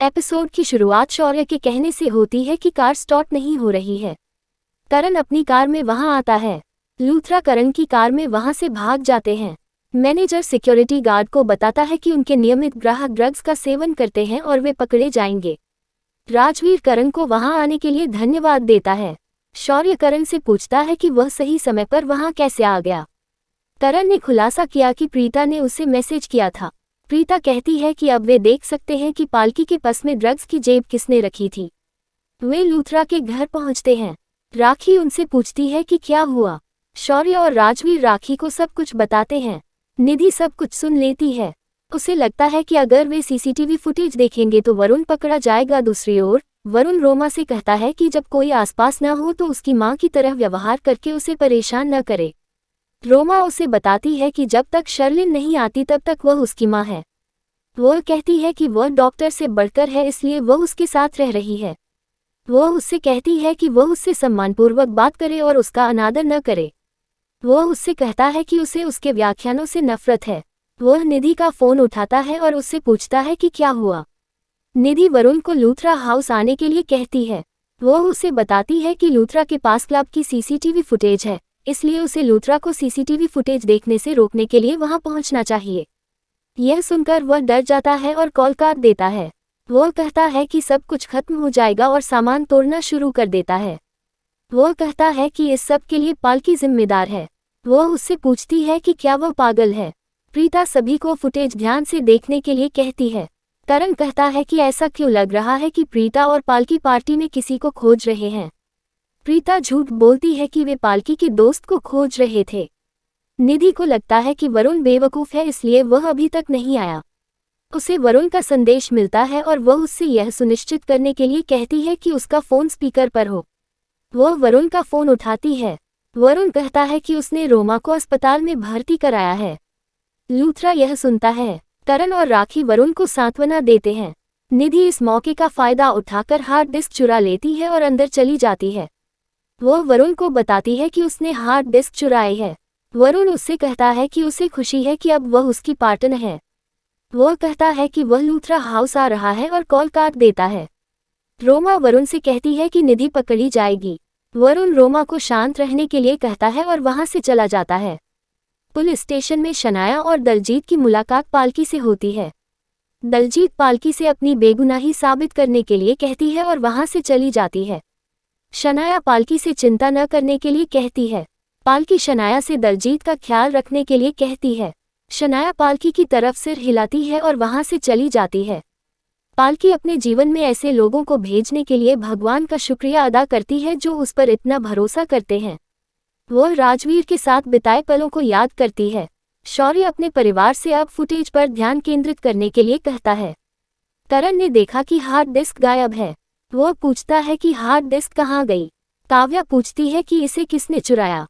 Episode की शुरुआत शौर्य के कहने से होती है कि कार स्टार्ट नहीं हो रही है। करण अपनी कार में वहां आता है। लूथरा करण की कार में वहां से भाग जाते हैं। मैनेजर सिक्योरिटी गार्ड को बताता है कि उनके नियमित ग्राहक ड्रग्स का सेवन करते हैं और वे पकड़े जाएंगे। राजवीर करण को वहां आने के लिए धन्यवाद देता है। शौर्य करण से पूछता है कि वह सही समय पर वहां कैसे आ गया। करण ने खुलासा किया कि प्रीता ने उसे मैसेज किया था। प्रीता कहती है कि अब वे देख सकते हैं कि पालकी के पर्स में ड्रग्स की जेब किसने रखी थी। वे लूथरा के घर पहुंचते हैं। राखी उनसे पूछती है कि क्या हुआ। शौर्य और राजवीर राखी को सब कुछ बताते हैं। निधि सब कुछ सुन लेती है। उसे लगता है कि अगर वे सीसीटीवी फुटेज देखेंगे तो वरुण पकड़ा जाएगा। दूसरी ओर वरुण रोमा से कहता है कि जब कोई आसपास न हो तो उसकी मां की तरह व्यवहार करके उसे परेशान न करे। रोमा उसे बताती है कि जब तक शर्लिन नहीं आती तब तक वह उसकी मां है। वह कहती है कि वह डॉक्टर से बढ़कर है, इसलिए वह उसके साथ रह रही है। वह उससे कहती है कि वह उससे सम्मानपूर्वक बात करे और उसका अनादर न करे। वह उससे कहता है कि उसे उसके व्याख्यानों से नफरत है। वह निधि का फोन उठाता है और उससे पूछता है कि क्या हुआ। निधि वरुण को लूथरा हाउस आने के लिए कहती है। वह उसे बताती है कि लूथरा के पास क्लब की सीसीटीवी फुटेज है, इसलिए उसे लूथरा को सीसीटीवी फुटेज देखने से रोकने के लिए वहां पहुंचना चाहिए। यह सुनकर वह डर जाता है और कॉल काट देता है। वह कहता है कि सब कुछ खत्म हो जाएगा और सामान तोड़ना शुरू कर देता है। वह कहता है कि इस सब के लिए पालकी जिम्मेदार है। वह उससे पूछती है कि क्या वह पागल है। प्रीता सभी को फुटेज ध्यान से देखने के लिए कहती है। करण कहता है कि ऐसा क्यों लग रहा है कि प्रीता और पालकी पार्टी में किसी को खोज रहे हैं। प्रीता झूठ बोलती है कि वे पालकी के दोस्त को खोज रहे थे। निधि को लगता है कि वरुण बेवकूफ़ है, इसलिए वह अभी तक नहीं आया। उसे वरुण का संदेश मिलता है और वह उससे यह सुनिश्चित करने के लिए कहती है कि उसका फ़ोन स्पीकर पर हो। वह वरुण का फ़ोन उठाती है। वरुण कहता है कि उसने रोमा को अस्पताल में भर्ती कराया है। लूथरा यह सुनता है। करण और राखी वरुण को सांत्वना देते हैं। निधि इस मौके का फ़ायदा उठाकर हार्ड डिस्क चुरा लेती है और अंदर चली जाती है। वह वरुण को बताती है कि उसने हार्ड डिस्क चुराई है। वरुण उससे कहता है कि उसे खुशी है कि अब वह उसकी पार्टनर है। वह कहता है कि वह लूथरा हाउस आ रहा है और कॉल काट देता है। रोमा वरुण से कहती है कि निधि पकड़ी जाएगी। वरुण रोमा को शांत रहने के लिए कहता है और वहां से चला जाता है। पुलिस स्टेशन में शनाया और दलजीत की मुलाकात पालकी से होती है। दलजीत पालकी से अपनी बेगुनाही साबित करने के लिए कहती है और वहां से चली जाती है। शनाया पालकी से चिंता न करने के लिए कहती है। पालकी शनाया से दलजीत का ख्याल रखने के लिए कहती है। शनाया पालकी की तरफ सिर हिलाती है और वहां से चली जाती है। पालकी अपने जीवन में ऐसे लोगों को भेजने के लिए भगवान का शुक्रिया अदा करती है जो उस पर इतना भरोसा करते हैं। वह राजवीर के साथ बिताए पलों को याद करती है। शौर्य अपने परिवार से अब फुटेज पर ध्यान केंद्रित करने के लिए कहता है। करण ने देखा कि हार्ड डिस्क गायब है। वह पूछता है कि हार्ड डिस्क कहाँ गई। काव्या पूछती है कि इसे किसने चुराया।